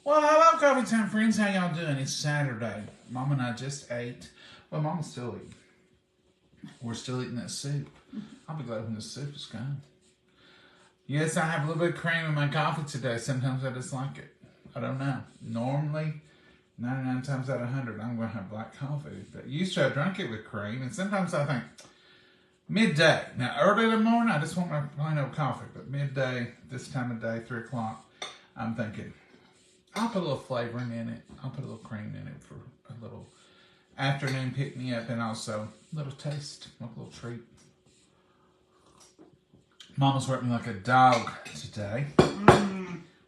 Well, hello, Coffee Time friends. How y'all doing? It's Saturday. Mom and I just ate. Well, Mama's still eating. We're still eating that soup. I'll be glad when the soup is gone. Yes, I have a little bit of cream in my coffee today. Sometimes I just like it. I don't know. Normally, 99 times out of 100, I'm going to have black coffee. But used to, I drank it with cream. And sometimes I think, midday. Now, early in the morning, I just want my plain old coffee. But midday, this time of day, 3 o'clock, I'm thinking, I'll put a little flavoring in it. I'll put a little cream in it for a little afternoon pick-me-up and also a little taste, like a little treat. Mama's working like a dog today.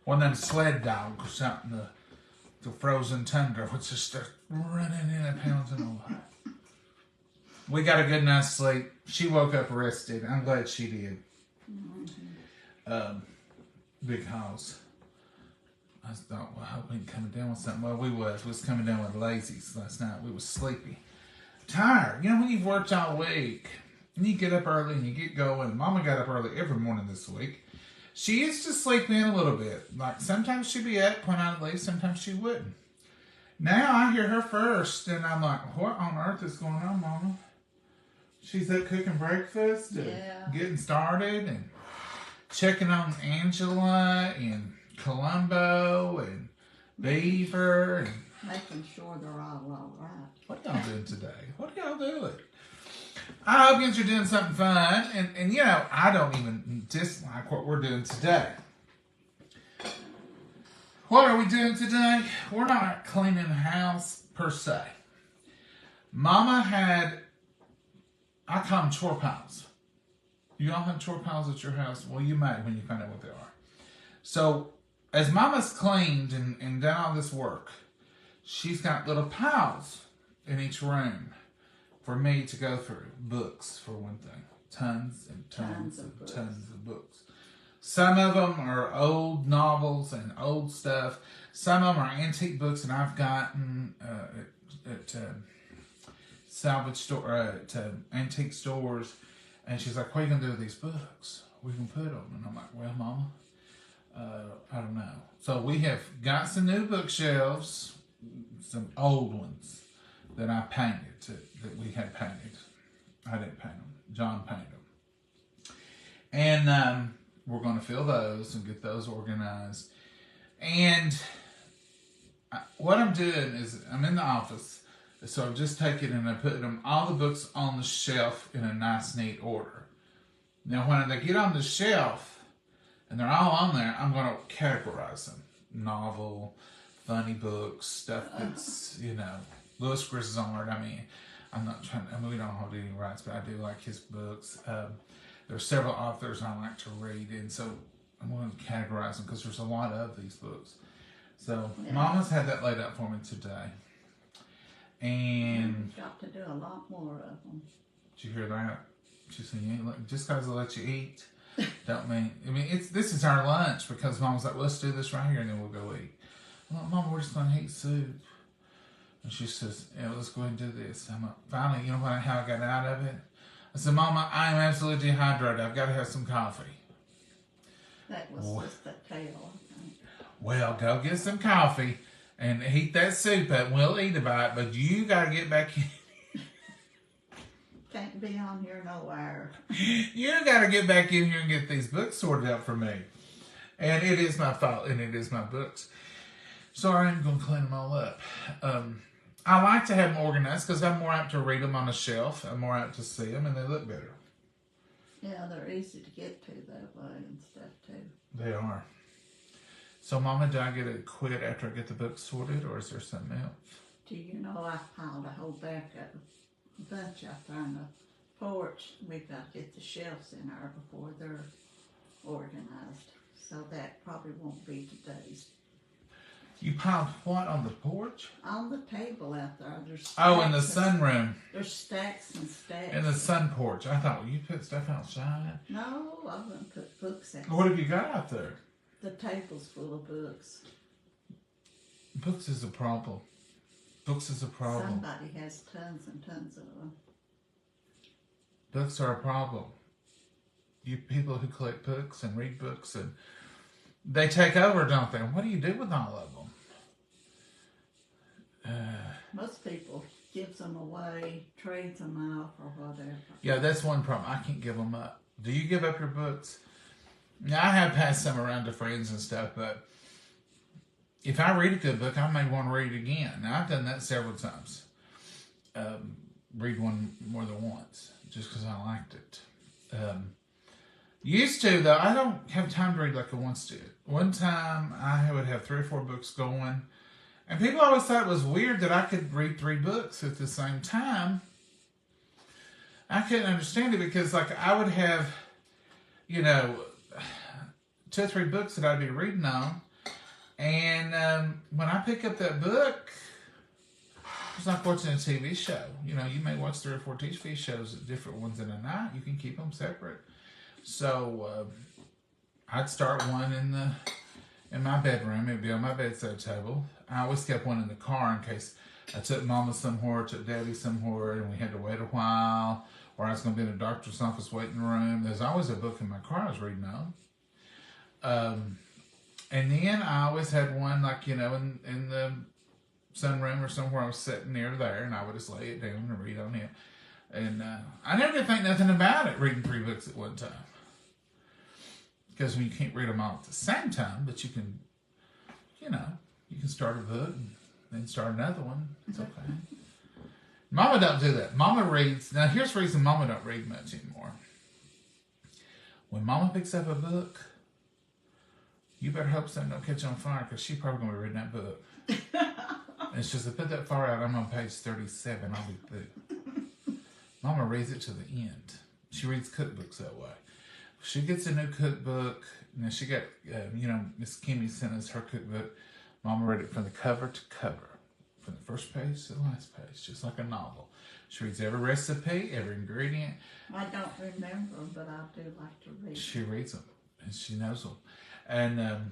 One of them sled dogs out in the frozen tundra, which just starts running in and pounding away. We got a good night's sleep. She woke up rested. I'm glad she did. Because I thought, well, I hope we ain't coming down with something. Well, we was coming down with lazies last night. We was sleepy. Tired. You know, when you've worked all week, and you get up early and you get going. Mama got up early every morning this week. She used to sleep in a little bit. Like, sometimes she'd be up when I'd leave, sometimes she wouldn't. Now I hear her first, and I'm like, what on earth is going on, Mama? She's up cooking breakfast and getting started and checking on Angela and Columbo and Beaver and making sure they're all right. What y'all doing today? What y'all doing? I hope you're doing something fun. And you know, I don't even dislike what we're doing today. What are we doing today? We're not cleaning the house per se. Mama had, I call them chore piles. You all have chore piles at your house? Well, you might when you find out what they are. So, as Mama's cleaned and done all this work, she's got little piles in each room for me to go through. Books, for one thing. Tons and tons of books. Some of them are old novels and old stuff. Some of them are antique books that I've gotten at salvage store, at antique stores. And she's like, what are you going to do with these books? We can put them. And I'm like, well, Mama, I don't know. So we have got some new bookshelves, some old ones that I painted, that we had painted. I didn't paint them. John painted them. And we're going to fill those and get those organized. And what I'm doing is I'm in the office, so I'm just taking and I'm putting them, all the books on the shelf in a nice, neat order. Now, when they get on the shelf, and they're all on there, I'm going to categorize them. Novel, funny books, stuff that's, you know, Louis Grizzard. I mean, we don't hold any rights, but I do like his books. There are several authors I like to read, and so I'm going to categorize them because there's a lot of these books. So, Mama's had that laid out for me today. And you've got to do a lot more of them. Did you hear that? She said, just because I let you eat, don't mean, this is our lunch because Mom was like, well, let's do this right here and then we'll go eat. I'm like, Mama, we're just going to eat soup. And she says, yeah, let's go ahead and do this. I'm like, finally, you know how I got out of it? I said, Mama, I am absolutely dehydrated. I've got to have some coffee. That was just the tail, I think. Well, go get some coffee and heat that soup up. We'll eat about it, but you got to get back in. Can't be on here nowhere. You got to get back in here and get these books sorted out for me. And it is my fault, and it is my books. So I am going to clean them all up. I like to have them organized because I'm more apt to read them on a shelf. I'm more apt to see them, and they look better. Yeah, they're easy to get to that way and stuff, too. They are. So, Mama, do I get to quit after I get the books sorted, or is there something else? Do you know I piled a whole bunch out there on the porch. We've got to get the shelves in there before they're organized. So that probably won't be today's. You piled what on the porch? On the table out there. There's in the sunroom. There's stacks and stacks. In the sun porch. I thought, well, you put stuff outside? No, I wouldn't put books out. What have you got out there? The table's full of books. Books is a problem. Books is a problem. Somebody has tons and tons of them. Books are a problem. You people who collect books and read books, and they take over, don't they? What do you do with all of them? Most people gives them away, trades them off, or whatever. Yeah, that's one problem. I can't give them up. Do you give up your books? Now, I have passed some around to friends and stuff, but if I read a good book, I may want to read it again. Now, I've done that several times. Read one more than once, just because I liked it. Used to, though, I don't have time to read like I once did. One time, I would have 3 or 4 books going, and people always thought it was weird that I could read 3 books at the same time. I couldn't understand it because, like, I would have, 2 or 3 books that I'd be reading on, and when I pick up that book, it's like watching a TV show. You may watch 3 or 4 TV shows, different ones in a night. You can keep them separate. So I'd start one in my bedroom. It'd be on my bedside table. I always kept one in the car in case I took Mama somewhere, took Daddy somewhere, and we had to wait a while, or I was going to be in a doctor's office waiting room. There's always a book in my car I was reading on. And then I always had one, like, in the sunroom or somewhere I was sitting near there, and I would just lay it down and read on it. And I never did think nothing about it, reading 3 books at one time. Because you can't read them all at the same time, but you can, you can start a book and then start another one. It's okay. Mama don't do that. Mama reads. Now, here's the reason Mama don't read much anymore. When Mama picks up a book, you better hope something don't catch on fire, because she's probably going to be reading that book. And she says, put that far out, I'm on page 37, I'll be through. Mama reads it to the end. She reads cookbooks that way. She gets a new cookbook. Now, she got, Miss Kimmy sent us her cookbook. Mama read it from the cover to cover. From the first page to the last page, just like a novel. She reads every recipe, every ingredient. I don't remember them, but I do like to read. She reads them, and she knows them. And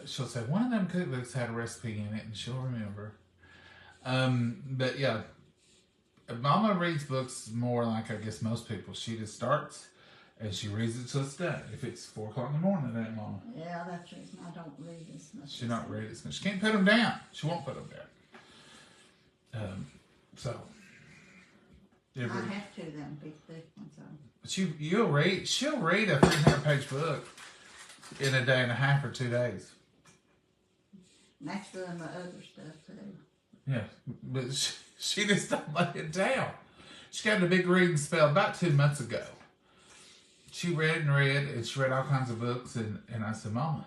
she'll say, one of them cookbooks had a recipe in it, and she'll remember. But yeah, Mama reads books more like, I guess, most people. She just starts, and she reads it till it's done. If it's 4 o'clock in the morning, it ain't Mama. Yeah, that's the reason I don't read as much. She don't read as much. She can't put them down. She won't put them down. I have to, them big thick ones. She'll read a 300-page book in a day and a half or 2 days. And that's doing my other stuff too. Yeah, but she just don't lay it down. She got a big reading spell about 2 months ago. She read, and she read all kinds of books, and I said, Mama,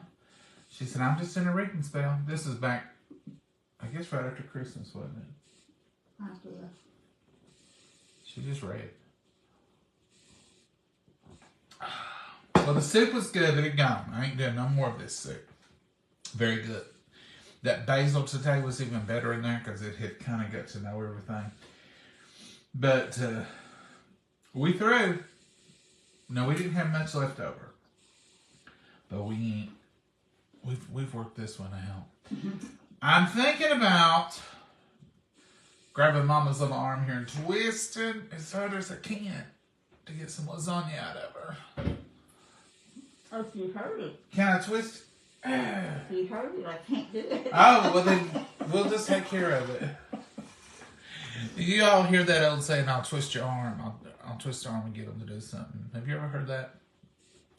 she said, I'm just in a reading spell. This is back, I guess, right after Christmas, wasn't it? I do. She just read. Well, the soup was good, but it gone. I ain't doing no more of this soup. Very good. That basil today was even better in there because it had kind of got to know everything. But we threw. No, we didn't have much left over. But we've worked this one out. I'm thinking about grabbing Mama's little arm here and twisting as hard as I can to get some lasagna out of her. Oh, if you heard it. Can I twist? If you heard it, I can't do it. Oh, well then we'll just take care of it. You all hear that old saying, I'll twist your arm. I'll twist your arm and get them to do something. Have you ever heard that?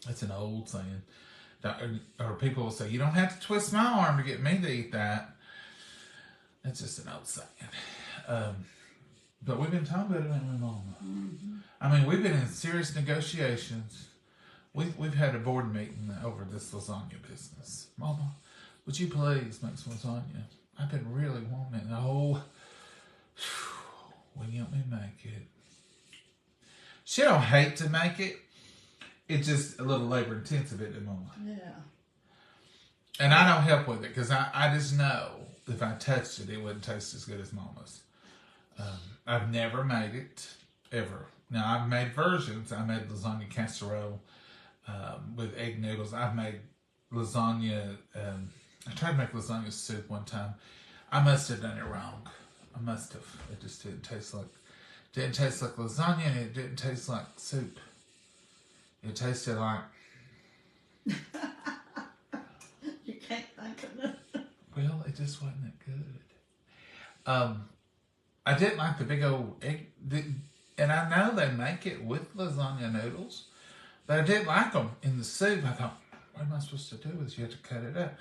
That's an old saying. Or people will say, you don't have to twist my arm to get me to eat that. That's just an old saying. But we've been talking about it, haven't we, Mama? Mm-hmm. I mean, we've been in serious negotiations. We've had a board meeting over this lasagna business. Mama, would you please make some lasagna? I've been really wanting it. Oh, will you help me make it? She don't hate to make it. It's just a little labor intensive, isn't it, Mama? Yeah. And I don't help with it because I just know if I touched it, it wouldn't taste as good as Mama's. I've never made it, ever. Now, I've made versions. I made lasagna casserole with egg noodles. I've made lasagna. I tried to make lasagna soup one time. I must have done it wrong. I must have. It just didn't taste like lasagna, and it didn't taste like soup. It tasted like... You can't think of it. Well, it just wasn't that good. I didn't like the big old egg, and I know they make it with lasagna noodles, but I didn't like them in the soup. I thought, what am I supposed to do with this? You have to cut it up.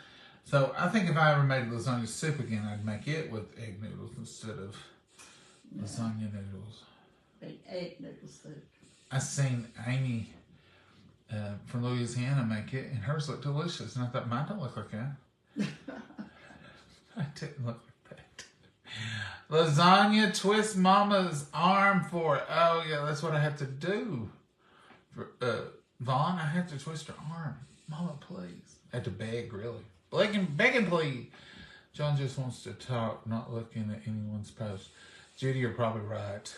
So I think if I ever made lasagna soup again, I'd make it with egg noodles instead of lasagna noodles. Big egg noodle soup. I seen Amy from Louisiana make it, and hers looked delicious. And I thought, mine don't look like that. I didn't look like that. Lasagna, twist mama's arm for it. Oh, yeah, that's what I have to do. For, Vaughn, I have to twist her arm. Mama, please. I have to beg, really. Begging, please. John just wants to talk, not looking at anyone's post. Judy, you're probably right.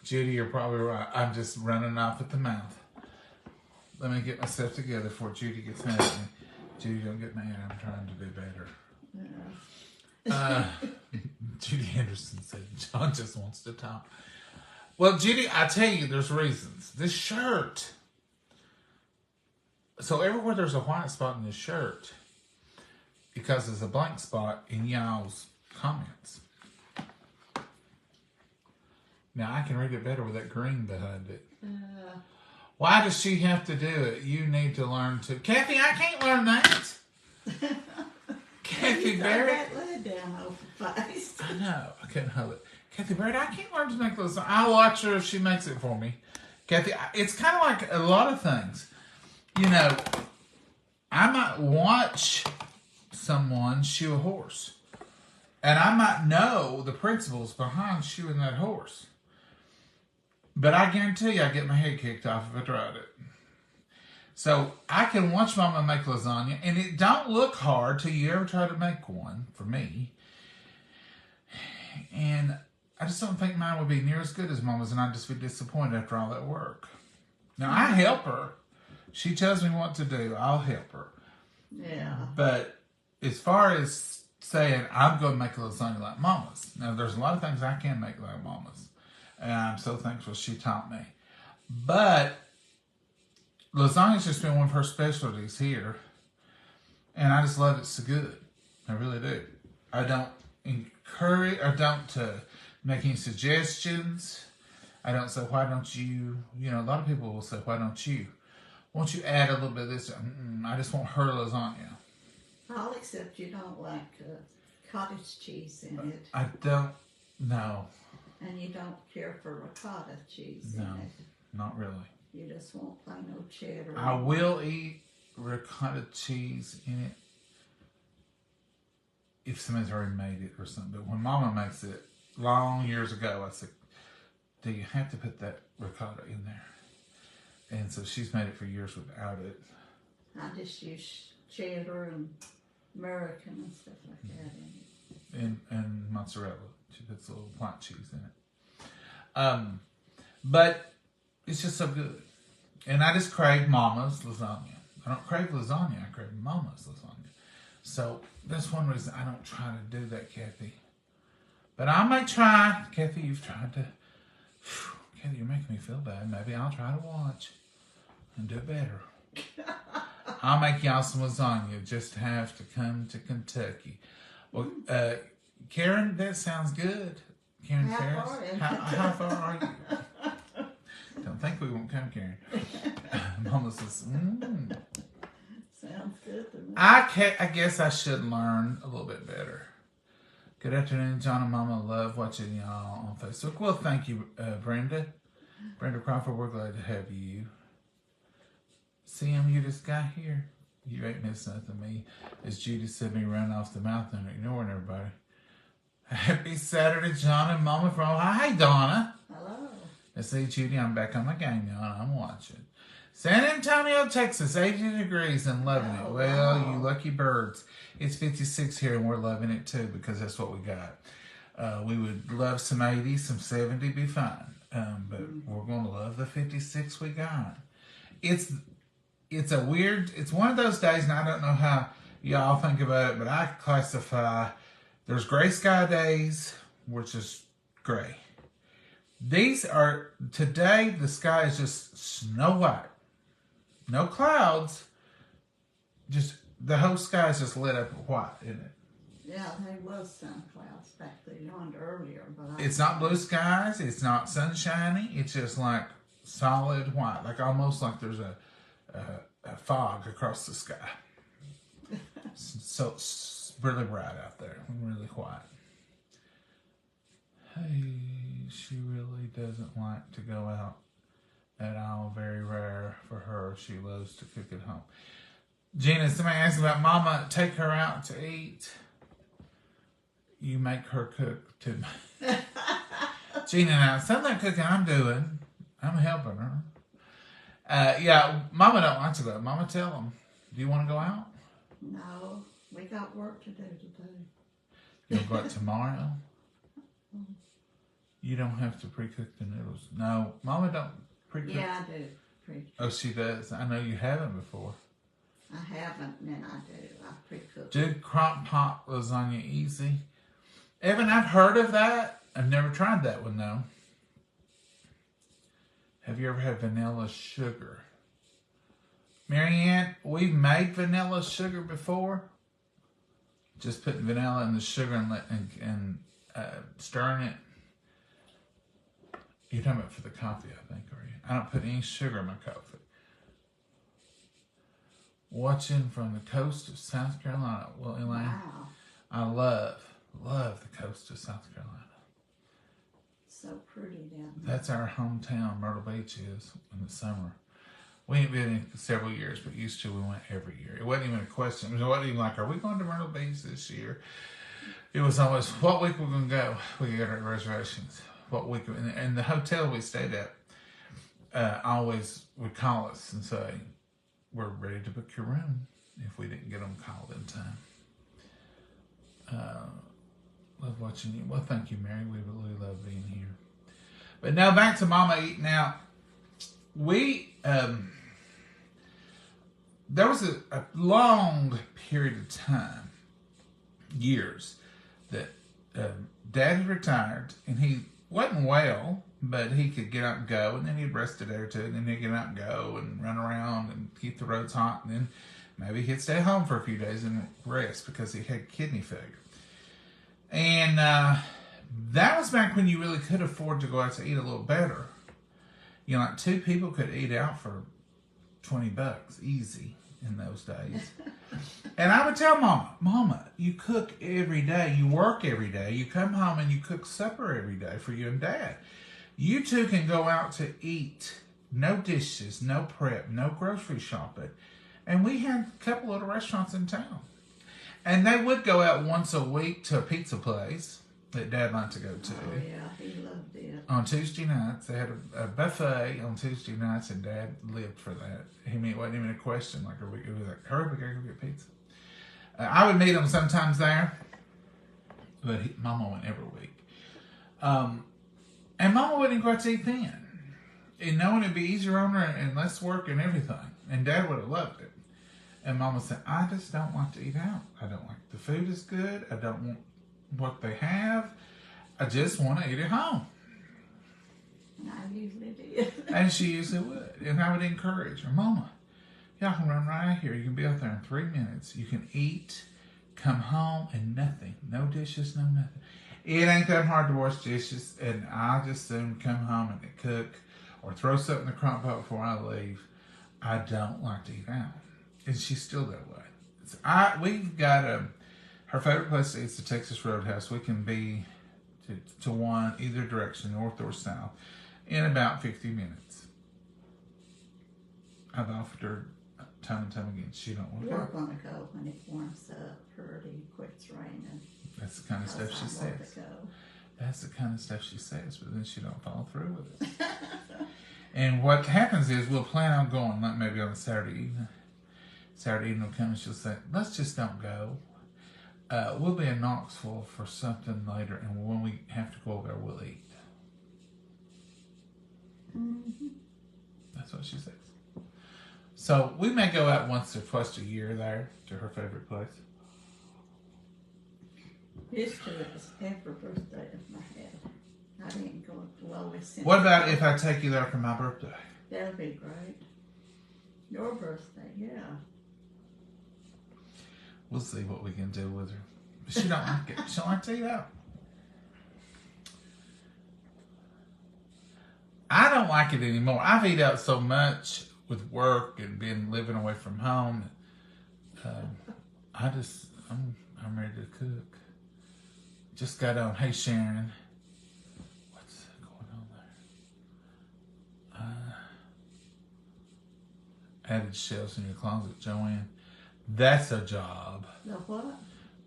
Judy, you're probably right. I'm just running off at the mouth. Let me get myself together before Judy gets mad at me. Judy, don't get mad. I'm trying to do better. Judy Anderson said, John just wants to talk. Well, Judy, I tell you, there's reasons. This shirt. So everywhere there's a white spot in this shirt, because there's a blank spot in y'all's comments. Now, I can read it better with that green behind it. Why does she have to do it? You need to learn to. Kathy, I can't learn that. Kathy Barrett. That lid down over face. I know. I couldn't hold it. Kathy Barrett, I can't learn to make those. I'll watch her if she makes it for me. Kathy, it's kind of like a lot of things. You know, I might watch someone shoe a horse. And I might know the principles behind shoeing that horse. But I guarantee you I get my head kicked off if I tried it. So I can watch Mama make lasagna, and it don't look hard till you ever try to make one, for me. And I just don't think mine would be near as good as Mama's, and I'd just be disappointed after all that work. Now, I help her. She tells me what to do. I'll help her. Yeah. But as far as saying, I'm going to make a lasagna like Mama's. Now, there's a lot of things I can make like Mama's. And I'm so thankful she taught me. But lasagna's just been one of her specialties here. And I just love it so good. I really do. I don't encourage, I don't make any suggestions. I don't say, why don't you, a lot of people will say, why don't you? Won't you add a little bit of this? I just want her lasagna. I'll accept you don't like cottage cheese in it. I don't, no. And you don't care for ricotta cheese No, in it. not really. You just want plain old cheddar. I will eat ricotta cheese in it if somebody's already made it or something. But when Mama makes it, long years ago, I said, do you have to put that ricotta in there? And so she's made it for years without it. I just use cheddar and American and stuff like that in it. And mozzarella. She puts a little white cheese in it. But it's just so good. And I just crave Mama's lasagna. I don't crave lasagna, I crave Mama's lasagna. So that's one reason I don't try to do that, Kathy. But I may try. Kathy, you've tried to. Kathy, you're making me feel bad. Maybe I'll try to watch and do better. I'll make y'all some lasagna. Just have to come to Kentucky. Well, Karen, that sounds good. Karen Ferris. How far are you? Don't think we won't come, Karen. Mama says, Sounds good to me. I guess I should learn a little bit better. Good afternoon, John and Mama. Love watching y'all on Facebook. Well, thank you, Brenda. Brenda Crawford, we're glad to have you. Sam, you just got here. You ain't missing nothing. Me, as Judy said, me running off the mouth and ignoring everybody. Happy Saturday, John and Mama from Ohio. Hi, Donna. Hello. Let's see, Judy, I'm back on my game, y'all. I'm watching. San Antonio, Texas, 80 degrees and loving it. Well, you lucky birds. It's 56 here and we're loving it too because that's what we got. We would love some 80, some 70 be fine. But we're going to love the 56 we got. It's one of those days, and I don't know how y'all think about it, but I classify, there's gray sky days, which is gray. Today the sky is just snow white. No clouds, just the whole sky's just lit up with white, isn't it? Yeah, there was sun clouds back there yonder earlier, but It's not blue skies. It's not sunshiny. It's just like solid white, like almost like there's a fog across the sky. So it's really bright out there, really quiet. Hey, she really doesn't like to go out at all. Very rare for her. She loves to cook at home. Gina, somebody asked about Mama. Take her out to eat. You make her cook too. Gina, now some of that cooking I'm doing, I'm helping her. Yeah, Mama don't like to go. Mama, tell them. Do you want to go out? no, we got work to do today. You'll go out tomorrow. You don't have to pre-cook the noodles. No, Mama don't pre-cook. Yeah, I do. Pre- Oh, she does. I know you haven't before. I haven't, and then I do. I pre-cook. Do crock pot lasagna easy? Evan, I've heard of that. I've never tried that one though. Have you ever had vanilla sugar? Marianne, we've made vanilla sugar before. Just putting vanilla in the sugar and stirring it. You're talking about for the coffee, I think, are you? I don't put any sugar in my coffee. Watching from the coast of South Carolina. Well, Elaine, Wow, I love the coast of South Carolina. so pretty down there. That's our hometown, Myrtle Beach is, in the summer. We ain't been in several years, but used to, we went every year. It wasn't even a question. It wasn't even like, are we going to Myrtle Beach this year? It was always, what week we're going to go? We got our reservations. What week? And the hotel we stayed at always would call us and say, we're ready to book your room if we didn't get them called in time. Love watching you. Well, thank you, Mary. We really love being here. But now back to Mama eating out. We, there was a long period of time, years, that Dad had retired and he wasn't well, but he could get out and go, and then he'd rest a day or two, and then he'd get out and go and run around and keep the roads hot, and then maybe he'd stay home for a few days and rest because he had kidney failure. And that was back when you really could afford to go out to eat a little better. You know, like 2 people could eat out for $20 easy in those days. And I would tell Mama, you cook every day, you work every day, you come home and you cook supper every day for you and Dad. You 2 can go out to eat, no dishes, no prep, no grocery shopping. And we had a couple little restaurants in town. And they would go out once a week to a pizza place that Dad liked to go to. Oh yeah, he loved it. On Tuesday nights, they had a buffet on Tuesday nights, and Dad lived for that. It wasn't even a question. Like, it was like, hurry, we gotta go get pizza. I would meet him sometimes there, but Mama went every week. And Mama wouldn't go out to eat then. And knowing it'd be easier on her and less work and everything. And Dad would have loved it. And Mama said, I just don't like to eat out. I don't like the food is good. I don't want what they have. I just want to eat at home. And I usually did. And she usually would. And I would encourage her, Mama, y'all can run right here. You can be out there in 3 minutes. You can eat, come home, and nothing. No dishes, no nothing. It ain't that hard to wash dishes. And I just soon come home and cook or throw something in the crock pot before I leave. I don't like to eat out. And she's still that way. We've got her favorite place is the Texas Roadhouse. We can be to one either direction, north or south, in about 50 minutes. I've offered her time and time again. She don't want to We're go. gonna go when it warms up. Pretty quits raining. That's the kind of stuff she says. To go. That's the kind of stuff she says, but then she don't follow through with it. And what happens is we'll plan on going, like maybe on a Saturday evening. Saturday evening will come and she'll say, let's just don't go. We'll be in Knoxville for something later, and when we have to go over there, we'll eat. Mm-hmm. That's what she says. So we may go out once or twice a year there to her favorite place. Used to, it was every birthday of my head. I didn't go to Lois. What about if I take you there for my birthday? That'll be great. Your birthday, yeah. We'll see what we can do with her. But she don't like it. She don't like to eat out. I don't like it anymore. I've eaten out so much with work and living away from home. I'm ready to cook. Just got on. Hey Sharon, what's going on there? Added shelves in your closet, Joanne. That's a job. The what?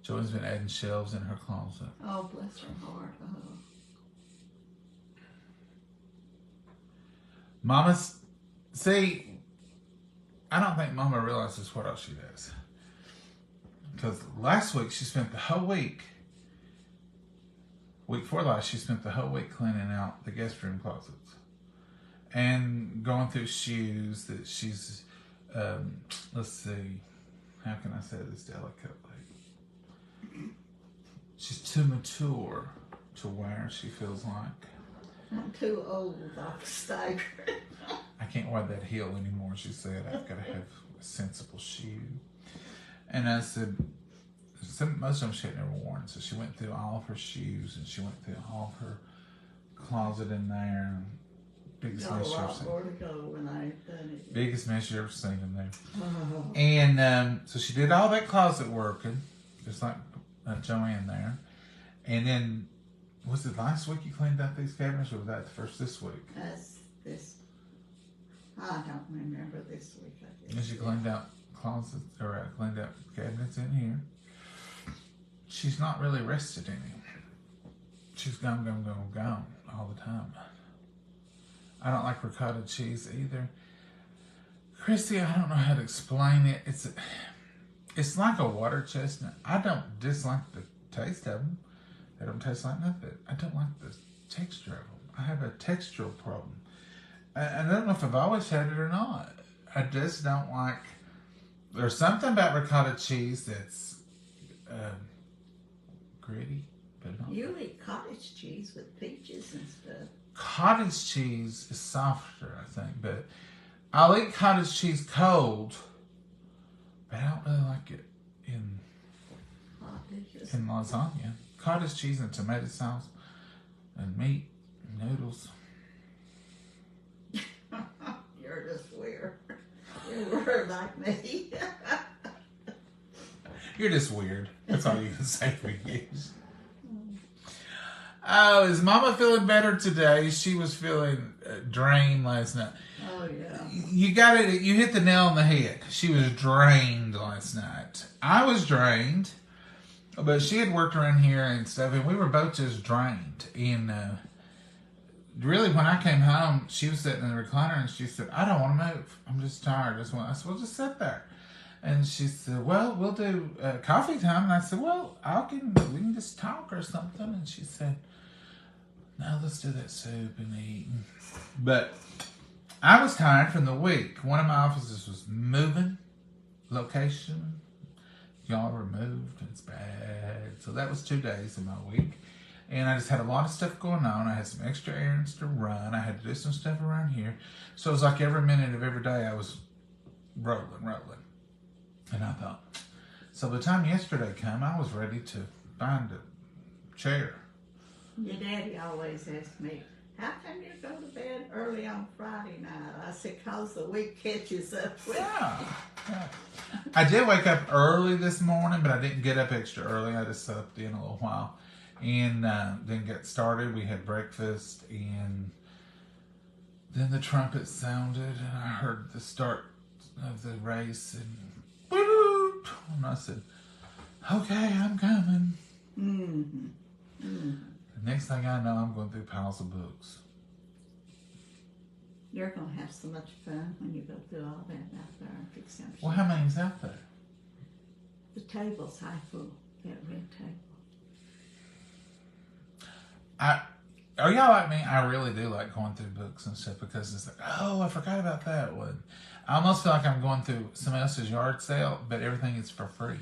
Joanne's been adding shelves in her closet. Oh, bless her heart. Oh. See, I don't think Mama realizes what else she does. Because last week she spent the whole week before last, she spent the whole week cleaning out the guest room closets and going through shoes that she's, let's see, how can I say this delicately? She's too mature to wear, she feels like. I'm too old off the stagger. I can't wear that heel anymore, she said. I've got to have a sensible shoe. And I said, most of them she had never worn. So she went through all of her shoes and she went through all of her closet in there. Biggest mess you've ever seen. More to go when I've done it. Biggest mess you've ever seen in there. Oh. And so she did all that closet working, just like Joanne there. And then, was it last week you cleaned out these cabinets, or was that the first this week? That's this. I don't remember this week. I And she cleaned out closets, or cleaned out cabinets in here. She's not really rested any. She's gone all the time. I don't like ricotta cheese either. Christy, I don't know how to explain it. It's like a water chestnut. I don't dislike the taste of them. They don't taste like nothing. I don't like the texture of them. I have a textural problem. And I don't know if I've always had it or not. I just don't like... There's something about ricotta cheese that's gritty, but not... You eat cottage cheese with peaches and stuff. Cottage cheese is softer, I think, but I'll eat cottage cheese cold, but I don't really like it in lasagna. Cottage cheese and tomato sauce and meat and noodles. You're just weird. You're weird like me. You're just weird. That's all you can say for you. Oh, is Mama feeling better today? She was feeling drained last night. Oh, yeah. You hit the nail on the head. She was drained last night. I was drained, but she had worked around here and stuff, and we were both just drained. And really, when I came home, she was sitting in the recliner, and she said, I don't want to move. I'm just tired. I said, well, just sit there. And she said, well, we'll do coffee time. And I said, well, we can just talk or something. And she said, no, let's do that soup and eat. But I was tired from the week. One of my offices was moving location. Y'all were moved. It's bad. So that was 2 days of my week. And I just had a lot of stuff going on. I had some extra errands to run. I had to do some stuff around here. So it was like every minute of every day I was rolling. And I thought, so by the time yesterday came, I was ready to find a chair. Your daddy always asked me, how come you go to bed early on Friday night? I said, because the week catches up with Yeah. I did wake up early this morning, but I didn't get up extra early. I just slept in a little while. And then got started. We had breakfast, and then the trumpet sounded, and I heard the start of the race, and I said, okay, I'm coming. The next thing I know, I'm going through piles of books. You're going to have so much fun when you go through all that out there and fix them. Well, how many's out there? The table's half full, that red table. Are y'all like me? I really do like going through books and stuff because it's like, oh, I forgot about that one. I almost feel like I'm going through someone else's yard sale, but everything is for free.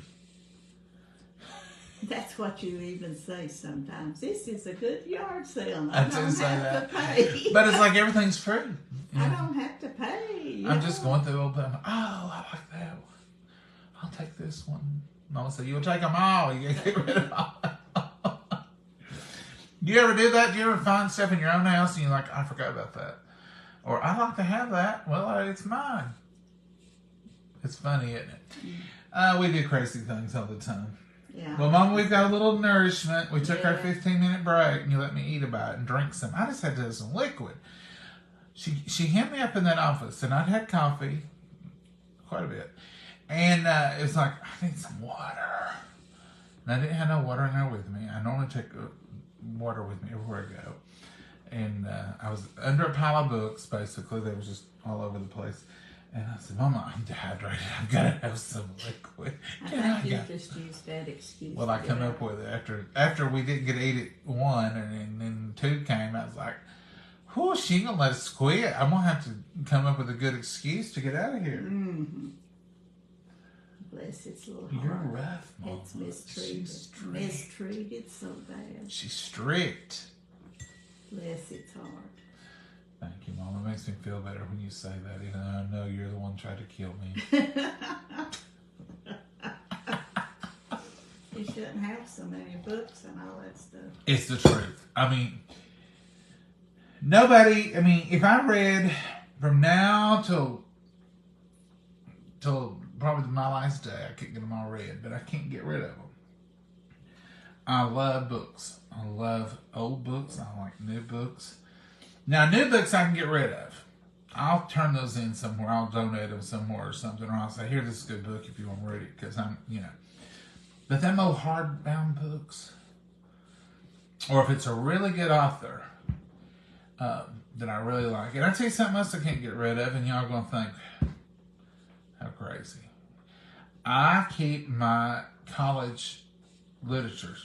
That's what you even say sometimes. This is a good yard sale. I I do don't say have that. to pay. But it's like everything's free. I don't have to pay. I'm just going through old, oh, I like that one. I'll take this one. Mama said, you'll take them all. You gotta get rid of all. You ever do that? Do you ever find stuff in your own house and you're like, I forgot about that? Or, I'd like to have that. Well, it's mine. It's funny, isn't it? We do crazy things all the time. Yeah. Well, Mama, we've got a little nourishment. We took our Yeah. 15-minute break, and you let me eat about it and drink some. I just had to have some liquid. She hemmed me up in that office, and I'd had coffee quite a bit. And it was like, I need some water. And I didn't have no water in there with me. I normally take water with me everywhere I go. And I was under a pile of books, basically. They were just all over the place. And I said, Mama, I'm dehydrated. I've got to have some liquid. I think you just used that excuse. Well, I to come get up with it after we didn't get to eat at 1, and then 2 came. I was like, "Whew, she ain't gonna let us quit. I'm gonna have to come up with a good excuse to get out of here." Mm-hmm. Bless its little You're heart. rough, Mama. It's mistreated. She's strict. Mistreated so bad. She's strict. Bless its heart. Thank you, Mama. It makes me feel better when you say that, even though I know you're the one trying to kill me. You shouldn't have so many books and all that stuff. It's the truth. I mean, nobody. I mean, if I read from now till probably my last day, I could get them all read, but I can't get rid of them. I love books. I love old books. I like new books. Now, new books I can get rid of. I'll turn those in somewhere. I'll donate them somewhere or something, or I'll say, here, this is a good book if you want to read it, because I'm, But them old hardbound books, or if it's a really good author that I really like, and I tell you something else I can't get rid of, and y'all gonna think, how crazy. I keep my college literature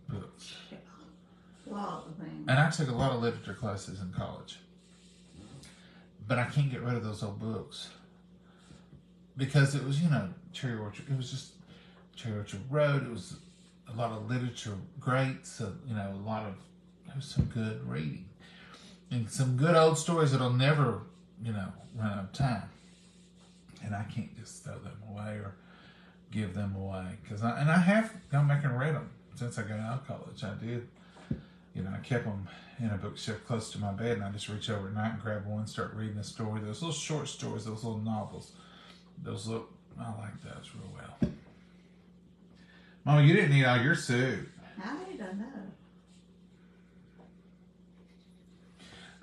books. A lot of things. And I took a lot of literature classes in college. But I can't get rid of those old books. Because it was, Cherry Orchard. It was just Cherry Orchard Road. It was a lot of literature greats. There was some good reading. And some good old stories that'll never, run out of time. And I can't just throw them away or give them away. I have gone back and read them since I got out of college. I did. I kept them in a bookshelf close to my bed, and I just reach over at night and grab one, start reading a story. Those little short stories, those little novels. I like those real well. Mama, you didn't eat all your soup. I don't know.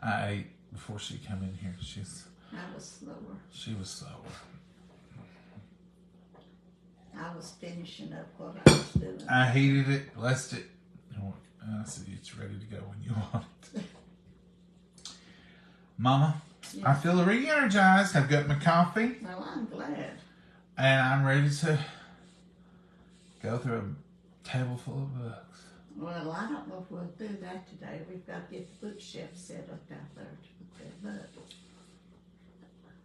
I ate before she came in here. I was slower. She was slower. I was finishing up what I was doing. I heated it, blessed it, and I said, it's ready to go when you want it. Mama, I feel re-energized. I've got my coffee. Well, I'm glad. And I'm ready to go through a table full of books. Well, I don't know if we'll do that today. We've got to get the bookshelf set up out there to put that book.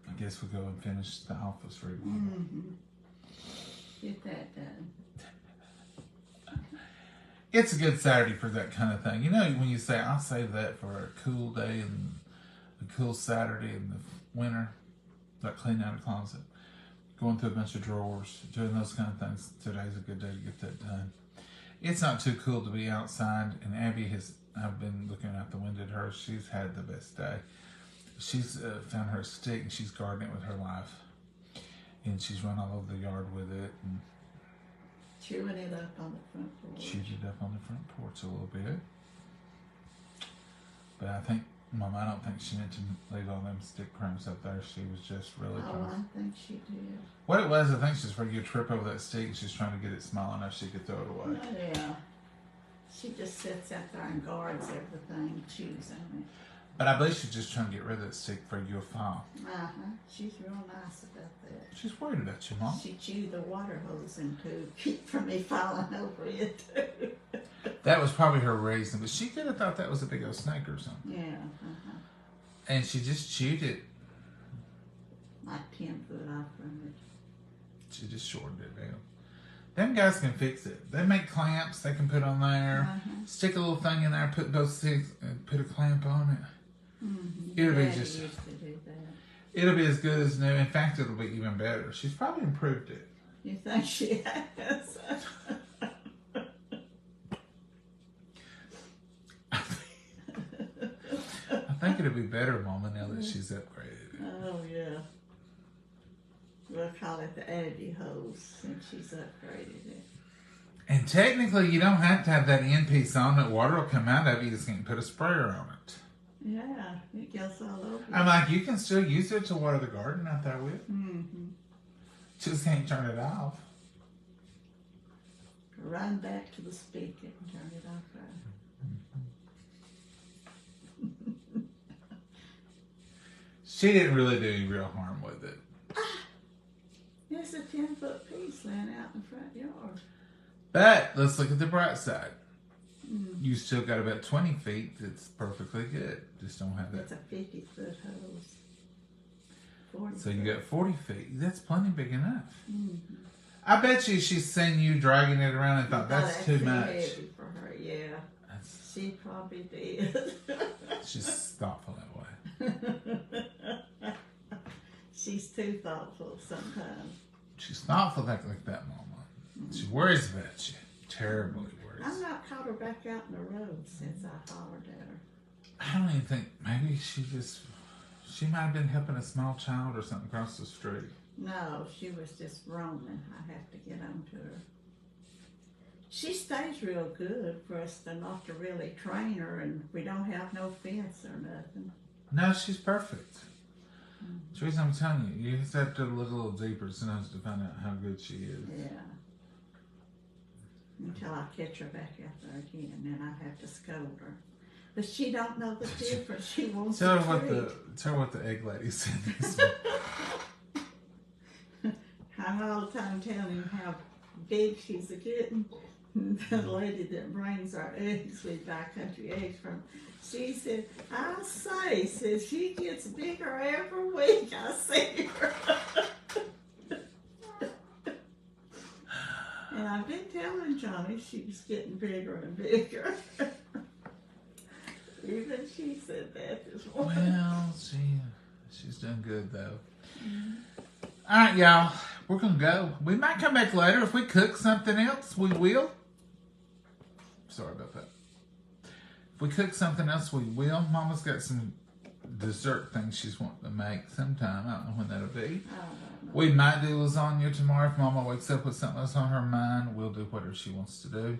I guess we'll go and finish the office reading. Mm-hmm. Get that done. It's a good Saturday for that kind of thing. When you say, I'll save that for a cool day and a cool Saturday in the winter, like cleaning out a closet, going through a bunch of drawers, doing those kind of things. Today's a good day to get that done. It's not too cool to be outside, and I've been looking out the window at her. She's had the best day. She's found her stick, and she's gardening with her life. And she's run all over the yard with it, and Chewing it up on the front porch. chewed it up on the front porch a little bit. But I think, Mom, I don't think she meant to leave all them stick crumbs up there. She was just really I think she did. What it was, I think she's afraid you'd trip over that stick, and she's trying to get it small enough she could throw it away. Yeah. She just sits out there and guards everything, chews on it. But I believe she's just trying to get rid of that stick for you'll fall. She's real nice about that. She's worried about you, Mom. She chewed the water hose in to keep from me falling over it too. That was probably her reason, but she could have thought that was a big old snake or something. Yeah. And she just chewed it. Like 10 foot off from it. She just shortened it down. Them guys can fix it. They make clamps they can put on there. Stick a little thing in there, put both sticks, and put a clamp on it. It'll be just. Used to do that. It'll be as good as new. In fact, it'll be even better. She's probably improved it. You think she has? I think it'll be better, Mama, now that she's upgraded. Oh, yeah. We'll call it the Eddie hose since she's upgraded it. And technically, you don't have to have that end piece on it. Water will come out of it. You just can't put a sprayer on it. Yeah, it goes all over. I'm like, you can still use it to water the garden out there with. Mm-hmm. Just can't turn it off. Run back to the spigot and turn it off there. She didn't really do any real harm with it. There's a 10-foot piece laying out in the front yard. But let's look at the bright side. Mm. You still got about 20 feet that's perfectly good. Just don't have that. It's a 50-foot hose. 40 So you foot. got 40 feet. That's plenty big enough. Mm-hmm. I bet you she's seen you dragging it around and thought, that's too much. Heavy for her, yeah. That's, She probably did. she's thoughtful that way. She's too thoughtful sometimes. She's thoughtful like that, Mama. She worries about you. Terribly worries. I've not caught her back out in the road since I hollered at her. I don't even think, maybe she might have been helping a small child or something across the street. No, she was just roaming. I have to get on to her. She stays real good for us to not to really train her, and we don't have no fence or nothing. No, she's perfect. That's the reason I'm telling you. You just have to look a little deeper sometimes to find out how good she is. Yeah. Until I catch her back out there again, then I have to scold her. But she don't know the difference. She wants Tell to her treat. tell her what the egg lady said. I'm all the time telling him how big she's a getting. The lady that brings our eggs, we buy country eggs from, she said, I say, says she gets bigger every week. I see her. And I've been telling Johnny she's getting bigger and bigger. Even she said that this morning. Well, she's doing good though. All right, y'all. We're gonna go. We might come back later if we cook something else. We will. Sorry about that. If we cook something else, we will. Mama's got some dessert things she's wanting to make sometime. I don't know when that'll be. I don't know. We might do lasagna tomorrow. If Mama wakes up with something else on her mind, we'll do whatever she wants to do.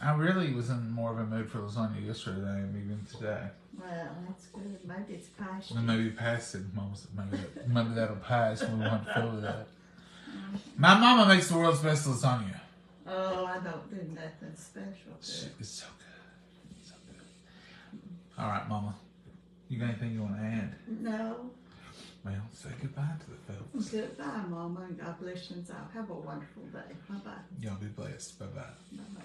I really was in more of a mood for lasagna yesterday than I am even today. Well, that's good. Maybe it's passion. And maybe past it, Mama said maybe that'll pass when we want to fill with that. My mama makes the world's best lasagna. Oh, I don't do nothing special to it. It's so good. So good. All right, Mama. You got anything you want to add? No. Well, say goodbye to the folks. Goodbye, Mama, and God bless you and all. Have a wonderful day. Bye-bye. Y'all be blessed. Bye-bye. Bye-bye.